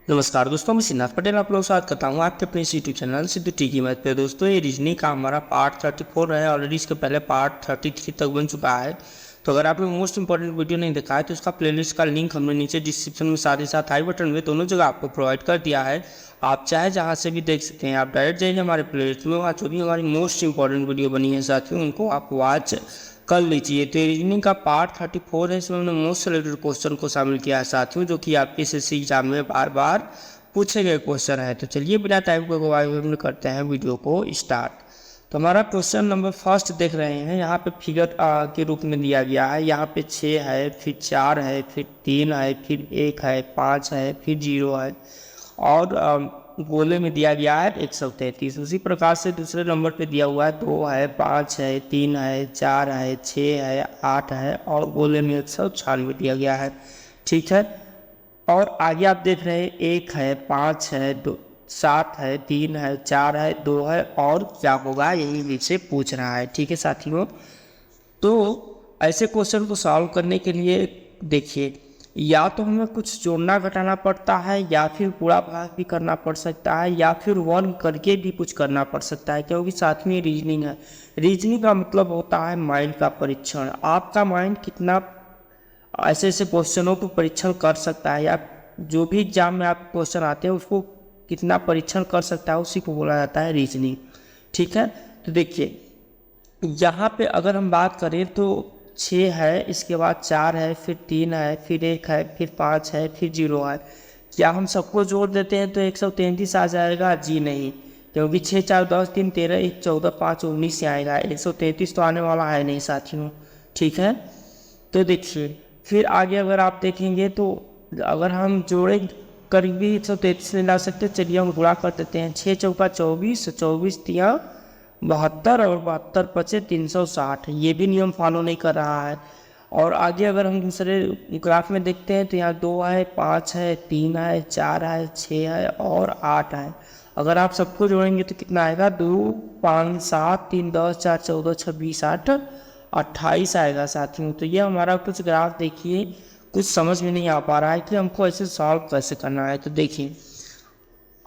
नमस्कार दोस्तों, मैं सिद्धार्थ पटेल आप लोगों के साथ करता हूँ आपके अपने यूट्यूब चैनल सिद्धू टी की मैथ पे। दोस्तों ये रीजनिंग का हमारा पार्ट 34 है। ऑलरेडी इसके पहले पार्ट 33 तक बन चुका है। तो अगर आपने मोस्ट इंपॉर्टेंट वीडियो नहीं देखा है तो इसका प्लेलिस्ट का लिंक हमने नीचे डिस्क्रिप्शन में साथ ही साथ आई बटन में दोनों जगह आपको प्रोवाइड कर दिया है। आप चाहे जहाँ से भी देख सकते हैं। आप डायरेक्ट जाइए हमारे प्लेलिस्ट में, वहाँ जो भी हमारी मोस्ट इंपॉर्टेंट वीडियो बनी है साथियों उनको आप वॉच कर लीजिए। तो रीजनिंग का पार्ट 34 है, इसमें हमने मोस्ट सिलेक्टेड क्वेश्चन को शामिल किया है साथियों, जो कि आपके एसएससी एग्जाम में बार बार पूछे गए क्वेश्चन है। तो चलिए बिना टाइम को गवाए करते हैं वीडियो को स्टार्ट। तो हमारा क्वेश्चन नंबर फर्स्ट देख रहे हैं, यहाँ पे फिगर के रूप में दिया गया है। यहाँ पे 6 है, फिर 4 है, फिर 3 है, फिर 1 है, 5 है, फिर 0 है और गोले में दिया गया है 133। उसी प्रकार से दूसरे नंबर पे दिया हुआ है 2 है, 5 है, 3 है, 4 है, 6 है, 8 है और गोले में 196 दिया गया है। ठीक है, और आगे आप देख रहे हैं 1 है, 5 है, 7 है, 3 है, 4 है, 2 है और क्या होगा यही नीचे पूछ रहा है। ठीक है साथियों, तो ऐसे क्वेश्चन को सॉल्व करने के लिए देखिए, या तो हमें कुछ जोड़ना घटाना पड़ता है, या फिर पूरा भाग भी करना पड़ सकता है, या फिर वन करके भी कुछ करना पड़ सकता है, क्योंकि साथ में रीजनिंग है। रीजनिंग का मतलब होता है माइंड का परीक्षण। आपका माइंड कितना ऐसे ऐसे क्वेश्चनों को परीक्षण कर सकता है, या जो भी एग्जाम में आप क्वेश्चन आते हैं उसको कितना परीक्षण कर सकता है, उसी को बोला जाता है रीजनिंग। ठीक है, तो देखिए यहाँ पे अगर हम बात करें तो 6 है, इसके बाद 4 है, फिर 3 है, फिर 1 है, फिर 5 है, फिर 0 है। क्या हम सबको जोड़ देते हैं तो 133 आ जाएगा? जी नहीं, क्योंकि 6 4 10 3 13 1 14 5 19 से आएगा। 133 तो आने वाला है नहीं साथियों। ठीक है, तो देखिए फिर आगे अगर आप देखेंगे तो अगर हम जोड़े कर भी 133 नहीं ला सकते, चलिए हम गुणा कर देते हैं। 6 चौका 24, 24 तिया 72 और 72 पचे 360। ये भी नियम फॉलो नहीं कर रहा है। और आगे अगर हम दूसरे ग्राफ में देखते हैं तो यहाँ 2 है, 5 है, 3 है, 4 है, 6 है और 8 है। अगर आप सबको जोड़ेंगे तो कितना आएगा? 2 5 7 3 10 4 14 26 8 28 आएगा साथियों। तो ये हमारा कुछ ग्राफ देखिए, कुछ समझ में नहीं आ पा रहा है कि हमको ऐसे सॉल्व कैसे करना है। तो देखिए,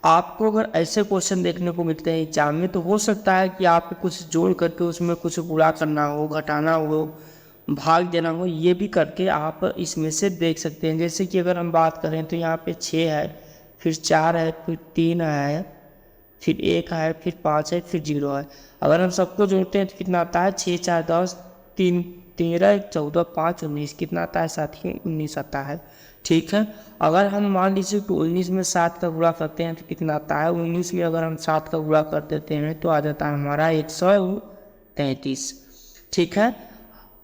आपको अगर ऐसे क्वेश्चन देखने को मिलते हैं एग्जाम में तो हो सकता है कि आप कुछ जोड़ करके उसमें कुछ गुणा करना हो, घटाना हो, भाग देना हो, ये भी करके आप इसमें से देख सकते हैं। जैसे कि अगर हम बात करें तो यहाँ पे 6 है, फिर 4 है, फिर 3 है, फिर 1 है, फिर 5 है, फिर 0 है। अगर हम सबको जोड़ते हैं तो कितना आता है? 6 4 10 3 13 14 5 19। कितना आता है साथियों? 19 आता है। ठीक है, अगर हम मान लीजिए कि 19 में 7 का गुणा करते हैं तो कितना आता है? 19 में अगर हम 7 का गुणा कर देते हैं तो आ जाता है हमारा 133। ठीक है,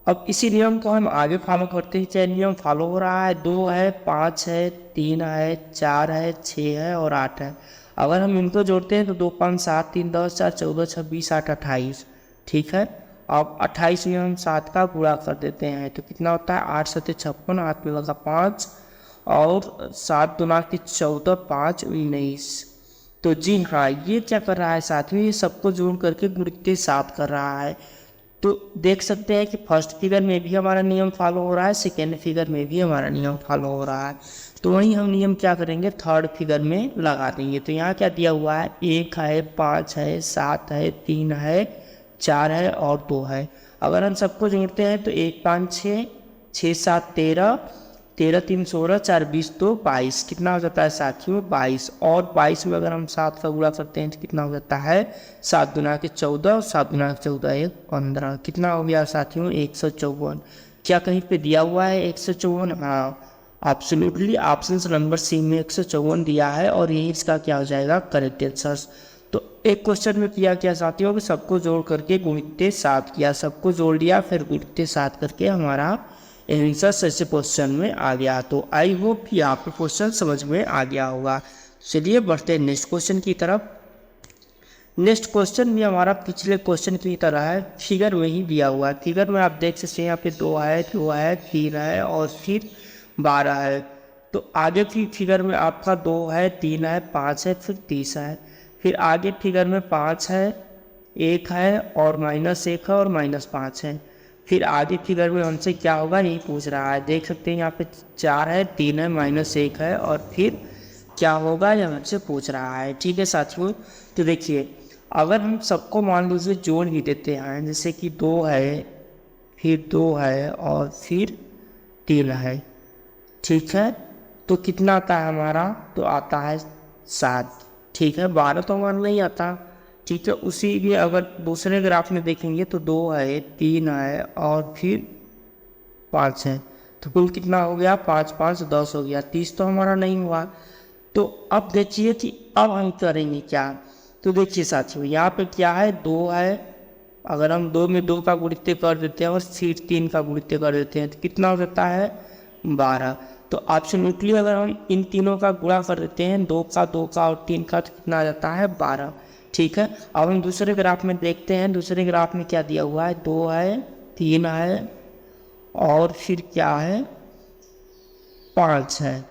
अब इसी नियम को हम आगे फॉलो करते हैं। चाहे नियम फॉलो हो रहा है, 2 है, 5 है, 3 है, 4 है, 6 है और 8 है। अगर हम इनको जोड़ते हैं तो 2 5 7 3 10 4 14 26 8 28। ठीक है, अब 28 में हम 7 का गुणा कर देते हैं तो कितना होता है? 8 7 56, 8 में लगा 5 और 7 दुना की 14 5 19। तो जी हाँ, ये क्या कर रहा है साथ में? ये सबको जोड़ करके गुणित के साथ कर रहा है। तो देख सकते हैं कि फर्स्ट फिगर में भी हमारा नियम फॉलो हो रहा है, सेकेंड फिगर में भी हमारा नियम फॉलो हो रहा है। तो वहीं हम नियम क्या करेंगे? थर्ड फिगर में लगा देंगे। तो यहाँ क्या दिया हुआ है? 1 है, 5 है, 7 है, 3 है, 4 है और 2 है। अगर हम सबको जोड़ते हैं तो 1 5 6 6 7 13 13 3 16 4 20 2 22। कितना हो जाता है साथियों? 22। और 22 में अगर हम 7 का गुणा करते हैं तो कितना हो जाता है? 7 दुना के 14 और 7 दुना के 14 1 15। कितना हो गया साथियों? 154। क्या कहीं पे दिया हुआ है 154? हाँ, एब्सोल्युटली ऑप्शन नंबर सी में 154 दिया है और यही इसका क्या हो जाएगा? Correct answer. तो एक क्वेश्चन में किया क्या साथियों कि सबको जोड़ करके गुणित के साथ किया, सबको जोड़ लिया फिर गुणित के साथ करके हमारा आंसर ऐसे क्वेश्चन में आ गया। तो आई होप कि आपको क्वेश्चन समझ में आ गया होगा। चलिए बढ़ते हैं नेक्स्ट क्वेश्चन की तरफ। नेक्स्ट क्वेश्चन भी हमारा पिछले क्वेश्चन की तरह है, फिगर में ही दिया हुआ है। फिगर में आप देख सकते हैं यहाँ पे 2 है, 2 है, 3 है और फिर 12 है। तो आगे की फिगर में आपका 2 है, 3 है, 5 है, फिर 30 है। फिर आगे फिगर में 5 है, 1 है और -1 है और -5 है। फिर आगे फिगर में हमसे क्या होगा यही पूछ रहा है। देख सकते हैं यहाँ पे 4 है, 3 है, -1 है और फिर क्या होगा ये हमसे पूछ रहा है। ठीक है साथियों, तो देखिए अगर हम सबको मान लीजिए जोड़ भी देते हैं, जैसे कि 2 है, फिर 2 है और फिर 3 है, ठीक है, तो कितना आता है हमारा, तो आता है 7। ठीक है, 12 तो हमारा नहीं आता। ठीक है, उसी लिए अगर दूसरे ग्राफ में देखेंगे तो 2 है, 3 है और फिर 5 है, तो कुल कितना हो गया, 5 5 10 हो गया, 30 तो हमारा नहीं हुआ। तो अब देखिए कि अब हम करेंगे क्या। तो देखिए साथियों, यहाँ पे क्या है, 2 है, अगर हम 2 में 2 का गुणित कर देते हैं और फिर 3 का गुणित कर देते हैं तो कितना हो जाता है, 12। तो एब्सोल्युटली अगर हम इन तीनों का गुणा कर देते हैं, 2 का 2 का और 3 का, तो कितना आ जाता है, 12। ठीक है, अब हम दूसरे ग्राफ में देखते हैं, दूसरे ग्राफ में क्या दिया हुआ है, 2 है, 3 है और फिर क्या है, 5 है।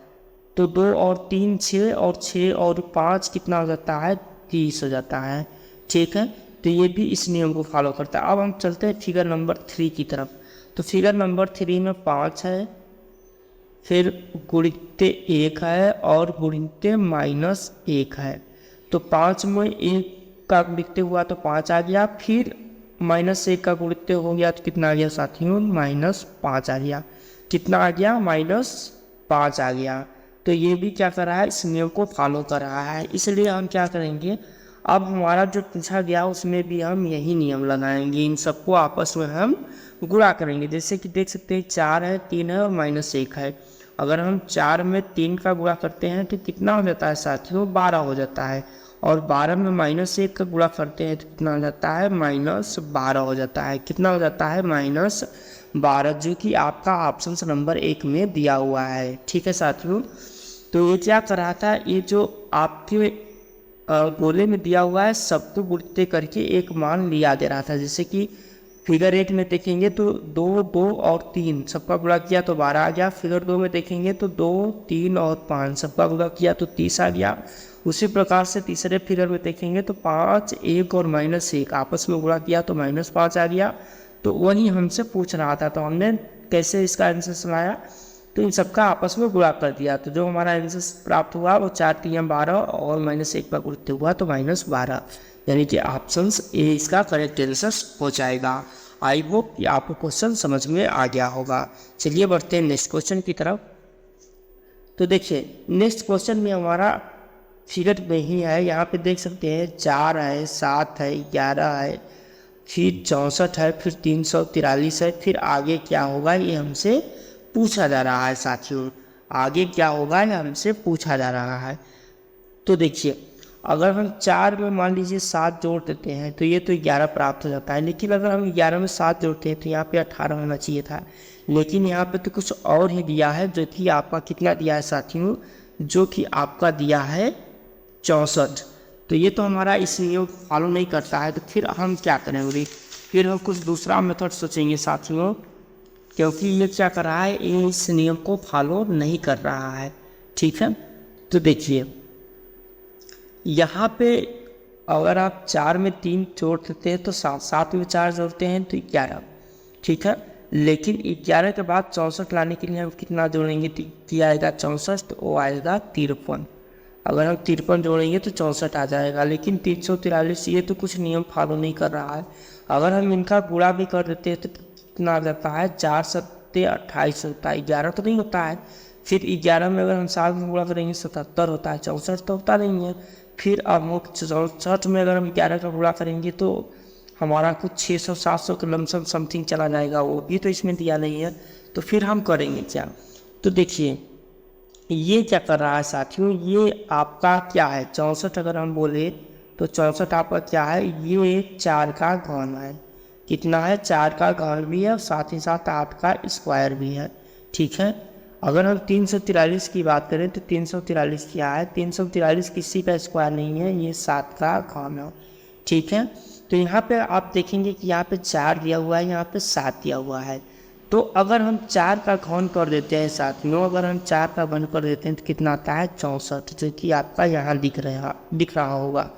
तो 2 और 3 6 और 6 और 5 कितना हो जाता है, 30 हो जाता है। ठीक है, तो ये भी इस नियम को फॉलो करता है। अब हम चलते हैं फिगर नंबर 3 की तरफ। तो फिगर नंबर 3 में 5 है, फिर गुणित 1 है और गुणित -1 है। तो 5 में 1 का गुणित हुआ तो 5 आ गया, फिर -1 का गुणित हो गया तो कितना आ गया साथियों, -5 आ गया। कितना आ गया, -5 आ गया। तो ये भी क्या कर रहा है, इस नियम को फॉलो कर रहा है। इसलिए हम क्या करेंगे, अब हमारा जो पूछा गया उसमें भी हम यही नियम लगाएंगे, इन सबको आपस में हम गुणा करेंगे। जैसे कि देख सकते हैं 4 है, 3 है और -1 है। अगर हम 4 में 3 का गुणा करते हैं तो कितना हो जाता है साथियों, 12 हो जाता है। और 12 में -1 का गुणा करते हैं तो कितना हो जाता है, -12 हो जाता है। कितना हो जाता है, -12, जो कि आपका ऑप्शन नंबर 1 में दिया हुआ है। ठीक है साथियों, तो ये क्या कर रहा था, ये जो आपके गोले में दिया हुआ है सबको गुणित करके एक मान लिया दे रहा था। जैसे कि फिगर 1 में देखेंगे तो 2 2 और 3 सबका गुणा किया तो 12 आ गया। फिगर 2 में देखेंगे तो 2 3 और 5 सबका गुणा किया तो 30 आ गया। उसी प्रकार से तीसरे फिगर में देखेंगे तो 5 1 और -1 आपस में गुणा किया तो -5 आ गया। तो वही हमसे पूछ रहा था, तो हमने कैसे इसका आंसर सुनाया, तो इन सबका आपस में गुणा कर दिया। तो जो हमारा आंसर प्राप्त हुआ वो 4 3 12 और -1 का गुणित हुआ तो -12, यानी कि ऑप्शन ए इसका करेक्ट आंसर हो जाएगा। आई होप कि आपको क्वेश्चन समझ में आ गया होगा। चलिए बढ़ते हैं नेक्स्ट क्वेश्चन की तरफ। तो देखिए नेक्स्ट क्वेश्चन में हमारा फिगर में ही है, यहाँ पे देख सकते हैं 4 है, 7 है, 11 है, फिर 64 है, फिर 343 है। फिर आगे क्या होगा ये हमसे पूछा जा रहा है साथियों, आगे क्या होगा ये हमसे पूछा जा रहा है। तो देखिए अगर हम 4 में मान लीजिए 7 जोड़ देते हैं तो ये तो 11 प्राप्त हो जाता है। लेकिन अगर हम 11 में 7 जोड़ते हैं तो यहाँ पे 18 होना चाहिए था, लेकिन यहाँ पे तो कुछ और ही दिया है, जो कि आपका कितना दिया है साथियों, जो कि आपका दिया है 64। तो ये तो हमारा इस नियम फॉलो नहीं करता है। तो फिर हम क्या करेंगे, फिर हम कुछ दूसरा मेथड सोचेंगे साथियों, क्योंकि ये क्या कर रहा है, ये इस नियम को फॉलो नहीं कर रहा है। ठीक है, तो देखिए यहाँ पे अगर आप 4 में 3 जोड़ देते हैं तो 7 में 4 जोड़ते हैं तो 11। ठीक है, लेकिन 11 के बाद 64 लाने के लिए हम कितना जोड़ेंगे, तो आएगा 64, तो वो आएगा 53। अगर हम 53 जोड़ेंगे तो 64 आ जाएगा। लेकिन 343 ये तो कुछ नियम फॉलो नहीं कर रहा है। अगर हम इनका गुणा भी कर देते हैं तो कितना आ जाता है, 4 7 28 होता है, 11 तो नहीं होता है। फिर 11 में अगर हम 7 में गुणा करेंगे 77 होता है, 64 तो होता नहीं है। फिर अब 64 में अगर हम 11 का गुणा करेंगे तो हमारा कुछ 600 700 के लमसम समथिंग चला जाएगा, वो भी तो इसमें दिया नहीं है। तो फिर हम करेंगे क्या, तो देखिए ये क्या कर रहा है साथियों, ये आपका क्या है 64। अगर हम बोले तो 64 आपका क्या है, ये 4 का घन है। कितना है, 4 का घन भी है और साथ ही साथ 8 का स्क्वायर भी है। ठीक है, अगर हम 343 की बात करें तो 343 क्या है, 343 किसी का स्क्वायर नहीं है, ये 7 का घन है। ठीक है, तो यहाँ पे आप देखेंगे कि यहाँ पे 4 दिया हुआ है, यहाँ पे 7 दिया हुआ है। तो अगर हम 4 का घन कर देते हैं साथियों, अगर हम 4 का घन कर देते हैं तो कितना आता है, 64, जो कि आपका यहाँ दिख रहा होगा।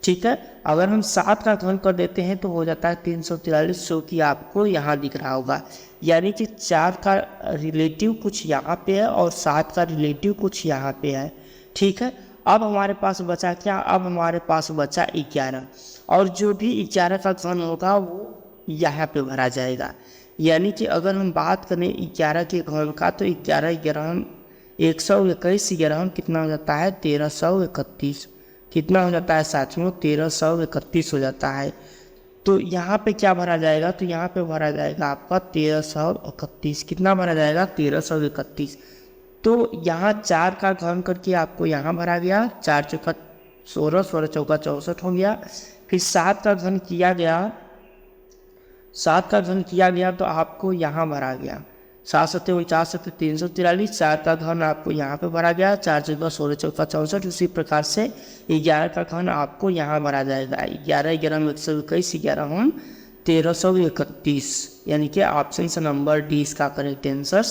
ठीक है, अगर हम 7 का घन कर देते हैं तो हो जाता है 343, जो कि आपको यहाँ दिख रहा होगा। यानी कि 4 का रिलेटिव कुछ यहाँ पे है और 7 का रिलेटिव कुछ यहाँ पे है। ठीक है। अब हमारे पास बचा क्या, अब हमारे पास बचा 11, और जो भी 11 का घन होगा वो यहाँ पे भरा जाएगा। यानी कि अगर हम बात करें 11 के घन का तो 11 ग्राम 121 ग्राम कितना हो जाता है 1331, कितना हो जाता है साथियों 1331 हो जाता है। तो यहाँ पे क्या भरा जाएगा, तो यहाँ पे भरा जाएगा आपका 1331, कितना भरा जाएगा 1331। तो यहाँ 4 का घन करके आपको यहाँ भरा गया, 4 चौका 16, 16 चौका 64 हो गया। फिर 7 का घन किया गया, 7 का घन किया गया तो आपको यहाँ भरा गया, 7 सत्ते 49 सत्ते 343, 4 का घन आपको यहाँ पे भरा गया, 4 चौका 16 चौका 64। उसी प्रकार से 11 का घन आपको यहाँ भरा जाएगा, 11 ग्राम 121 11 हम 1331, यानी कि ऑप्शन से नंबर डी इसका करेक्ट आंसर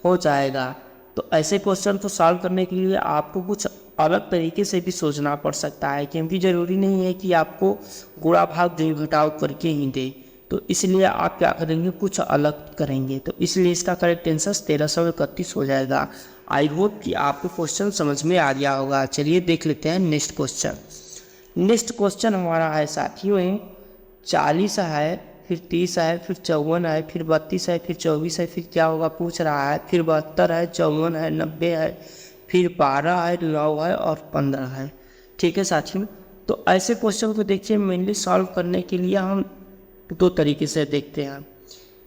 हो जाएगा। तो ऐसे क्वेश्चन को सॉल्व करने के लिए आपको कुछ अलग तरीके से भी सोचना पड़ सकता है, क्योंकि ज़रूरी नहीं है कि आपको गुणा भाग जोड़ घटाव करके ही दे। तो इसलिए आप क्या करेंगे, कुछ अलग करेंगे। तो इसलिए इसका करेक्ट आंसर 1331 हो जाएगा। आई होप कि आपको क्वेश्चन समझ में आ गया होगा। चलिए देख लेते हैं नेक्स्ट क्वेश्चन। नेक्स्ट क्वेश्चन हमारा है साथियों 40 है, फिर 30 है, फिर 54 है, फिर 32 है, फिर 24 है, फिर क्या होगा पूछ रहा है, फिर 72 है, 54 है, 90 है, फिर 12 है, 9 है और 15 है। ठीक है साथियों, तो ऐसे क्वेश्चन को देखिए मेनली सॉल्व करने के लिए हम दो तरीके से देखते हैं।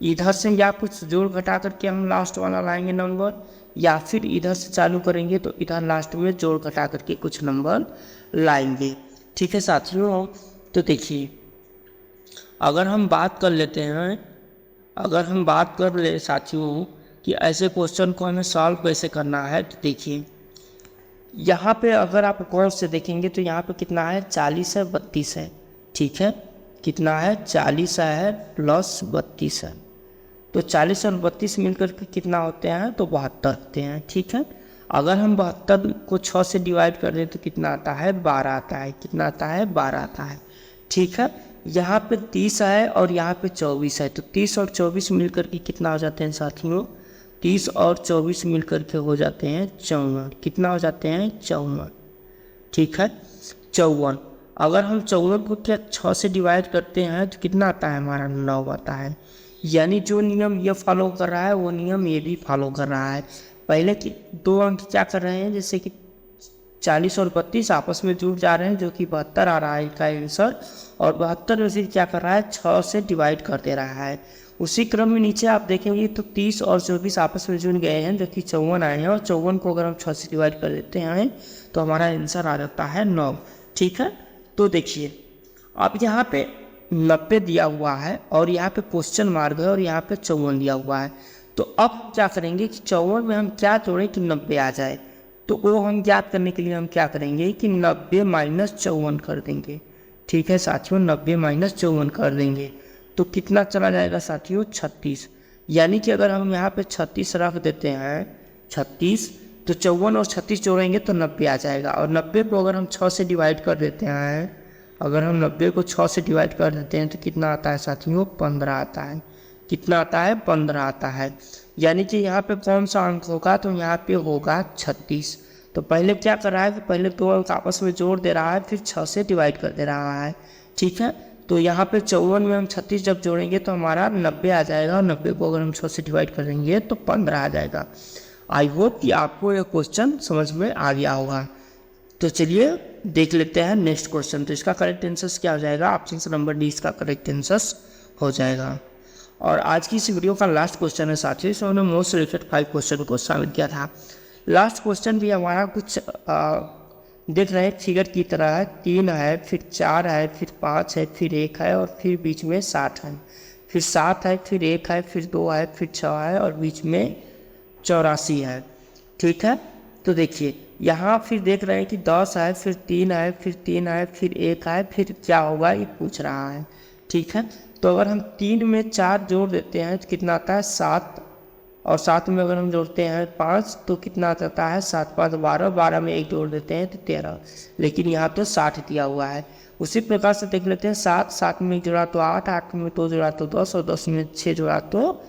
इधर से या कुछ जोड़ घटा करके हम लास्ट वाला लाएंगे नंबर, या फिर इधर से चालू करेंगे तो इधर लास्ट में जोड़ घटा करके कुछ नंबर लाएंगे। ठीक है साथियों, तो देखिए अगर हम बात कर लेते हैं, अगर हम बात कर ले साथियों कि ऐसे क्वेश्चन को हमें सॉल्व कैसे करना है, तो देखिए यहाँ पे अगर आप गौर से देखेंगे तो यहाँ पे कितना है 40 है 32 है। ठीक है, कितना है 40 है प्लस 32 है, तो 40 और 32 मिलकर के कितना होते हैं तो 72 होते हैं। ठीक है, अगर हम 72 को 6 से डिवाइड कर दें तो कितना आता है 12 आता है, कितना आता है 12 आता है। ठीक है, यहाँ पे 30 है और यहाँ पे 24 है, तो 30 और 24 मिलकर के कितना हो जाते हैं साथियों, 30 और 24 मिलकर के हो जाते हैं 54, कितना हो जाते हैं 54। ठीक है, 54, अगर हम 54 को क्या 6 से डिवाइड करते हैं तो कितना आता है हमारा 9 आता है। यानी जो नियम ये फॉलो कर रहा है वो नियम ये भी फॉलो कर रहा है। पहले कि 2 अंक क्या कर रहे हैं, जैसे कि 40 और 32 आपस में जुड़ जा रहे हैं, जो कि 72 आ रहा है इसका आंसर, और 72 में से क्या कर रहा है 6 से डिवाइड कर दे रहा है। उसी क्रम में नीचे आप देखेंगे तो 30 और 24 आपस में जुड़ गए हैं, जो कि 54 आए हैं, और 54 को अगर हम 6 से डिवाइड कर देते हैं तो हमारा आंसर आ जाता है 9। ठीक है, तो देखिए अब यहाँ पे 90 दिया हुआ है और यहाँ पे क्वेश्चन मार्क है और यहाँ पे 54 दिया हुआ है। तो अब क्या करेंगे कि 54 में हम क्या जोड़ें कि 90 आ जाए, तो वो हम ज्ञात करने के लिए हम क्या करेंगे कि 90 माइनस 54 कर देंगे। ठीक है साथियों, 90 माइनस 54 कर देंगे तो कितना चला जाएगा साथियों 36। यानी कि अगर हम यहाँ पे 36 रख देते हैं 36, तो 54 और 36 जोड़ेंगे तो 90 आ जाएगा, और 90 को अगर हम 6 से डिवाइड कर देते हैं, अगर हम 90 को 6 से डिवाइड कर देते हैं तो कितना आता है साथियों 15 आता है, कितना आता है 15 आता है। यानी कि यहाँ पे कौन सा अंक होगा, तो यहाँ पे होगा 36। तो पहले क्या कर रहा है कि पहले 2 अंक आपस में जोड़ दे रहा है, फिर 6 से डिवाइड कर दे रहा है। ठीक है, तो यहाँ पे 54 में हम 36 जब जोड़ेंगे तो हमारा 90 आ जाएगा, और 90 को अगर हम 6 से डिवाइड करेंगे तो 15 आ जाएगा। आई होप कि आपको यह क्वेश्चन समझ में आ गया होगा। तो चलिए देख लेते हैं नेक्स्ट क्वेश्चन। तो इसका करेक्ट आंसर क्या हो जाएगा, ऑप्शन नंबर डी इसका करेक्ट आंसर हो जाएगा। और आज की इस वीडियो का लास्ट क्वेश्चन है साथियों, इसमें हमने मोस्ट रिलेटेड 5 क्वेश्चन को शामिल किया था। लास्ट क्वेश्चन भी हमारा कुछ देख रहे हैं फिगर की तरह है, 3 है, फिर 4 है, फिर 5 है, फिर 1 है, और फिर बीच में 60 है, फिर 7 है, फिर 1 है, फिर 2 है, फिर 6 है, और बीच में 84 है। ठीक है, तो देखिए यहाँ फिर देख रहे हैं कि 10 है, फिर 3 है, फिर 3 है, फिर 1 है, फिर क्या होगा ये पूछ रहा है। ठीक है, तो अगर हम 3 में 4 जोड़ देते हैं तो कितना आता है 7, और 7 में अगर हम जोड़ते हैं 5 तो कितना आता है 7 5 12, 12 में 1 जोड़ देते हैं तो 13, लेकिन यहाँ तो 60 दिया हुआ है। उसी प्रकार से देख लेते हैं 7 में 1 जोड़ा तो 8, 8 में 2 जोड़ा तो 10, और 10 में 6 जोड़ा तो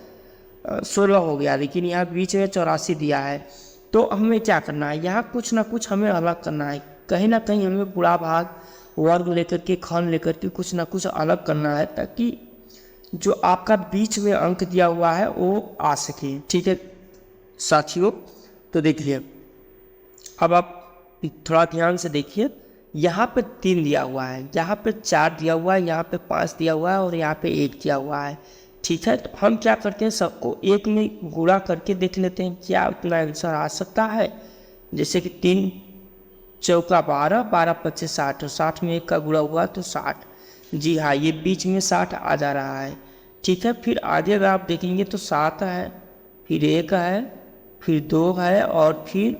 16 हो गया, लेकिन यहाँ बीच में 84 दिया है। तो हमें क्या करना है, यहाँ कुछ ना कुछ हमें अलग करना है, कहीं ना कहीं हमें पूरा भाग वर्ग लेकर के खंड लेकर के कुछ ना कुछ अलग करना है, ताकि जो आपका बीच में अंक दिया हुआ है वो आ सके। ठीक है साथियों, तो देखिए अब आप थोड़ा ध्यान से देखिए, यहाँ पे 3 दिया हुआ है, यहाँ पे 4 दिया हुआ है, यहाँ पे 5 दिया हुआ है और यहाँ पे 1 दिया हुआ है। ठीक है, तो हम क्या करते हैं, सबको 1 में गुणा करके देख लेते हैं क्या उतना आंसर आ सकता है। जैसे कि 3 चौका 12, 12 पच्चीस 60, और 60 में 1 का गुणा हुआ तो 60। जी हाँ, ये बीच में 60 आ जा रहा है। ठीक है, फिर आगे अगर आप देखेंगे तो 7 है, फिर 1 है, फिर 2 है और फिर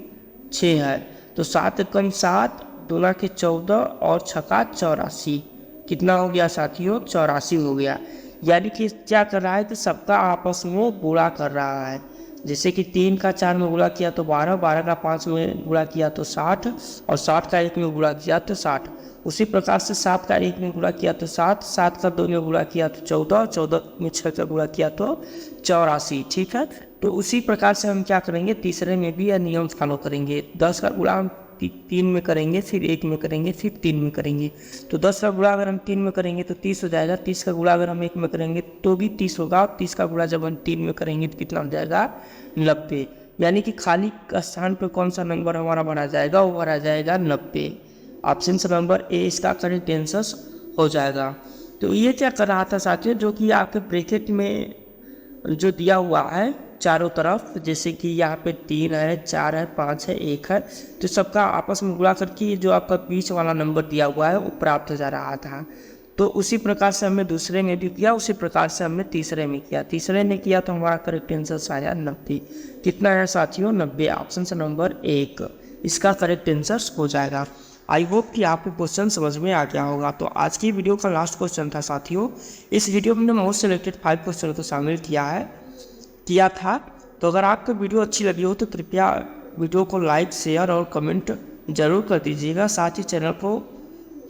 6 है। तो 7 कम 7, 2 के 14 और 6 84। कितना हो गया साथियों, 84 हो गया। यानी कि क्या कर रहा है कि सबका आपस में गुणा कर रहा है। जैसे कि 3 का 4 में गुणा किया तो 12, 12 का 5 में गुणा किया तो 60 और 60 का 1 में गुणा किया तो 60। उसी प्रकार से 7 का 1 में गुणा किया तो 7, 7 का 2 में गुणा किया तो 14, 14 में 6 का गुणा किया तो 84। ठीक है, तो उसी प्रकार से हम क्या करेंगे, तीसरे में भी यह नियम फॉलो करेंगे। 10 का गुणा हम 3 में करेंगे, फिर 1 में करेंगे, फिर 3 में करेंगे। तो 10 का गुणा अगर हम 3 में करेंगे तो 30 हो जाएगा, 30 का गुणा अगर हम 1 में करेंगे तो भी 30 होगा, और 30 का गुणा जब हम 3 में करेंगे तो कितना हो जाएगा, 90। यानी कि खाली स्थान पर कौन सा नंबर हमारा भरा जाएगा, वो भरा जाएगा 90। ऑप्शन नंबर ए इसका करेक्ट आंसर हो जाएगा। तो ये क्या कर रहा था साथियों, जो कि आपके ब्रैकेट में जो दिया हुआ है चारों तरफ, जैसे कि यहाँ पे 3 है, 4 है, 5 है, 1 है, तो सबका आपस में गुणा करके जो आपका बीच वाला नंबर दिया हुआ है वो प्राप्त हो जा रहा था। तो उसी प्रकार से हमने दूसरे में भी किया, उसी प्रकार से हमने तीसरे में किया। तीसरे ने किया तो हमारा करेक्ट आंसर आया 90। कितना है साथियों, 90। ऑप्शन नंबर 1 इसका करेक्ट आंसर हो जाएगा। आई होप कि आपको क्वेश्चन समझ में आ गया होगा। तो आज की वीडियो का लास्ट क्वेश्चन था साथियों। इस वीडियो में हमने मोस्ट सिलेक्टेड 5 क्वेश्चन को शामिल किया था। तो अगर आपको वीडियो अच्छी लगी हो तो कृपया वीडियो को लाइक, शेयर और कमेंट जरूर कर दीजिएगा। साथ ही चैनल को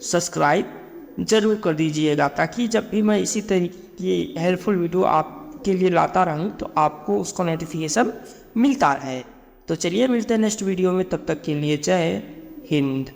सब्सक्राइब जरूर कर दीजिएगा, ताकि जब भी मैं इसी तरीके की हेल्पफुल वीडियो आपके लिए लाता रहूं तो आपको उसका नोटिफिकेशन मिलता रहे। तो चलिए मिलते हैं नेक्स्ट वीडियो में, तब तक के लिए जय हिंद।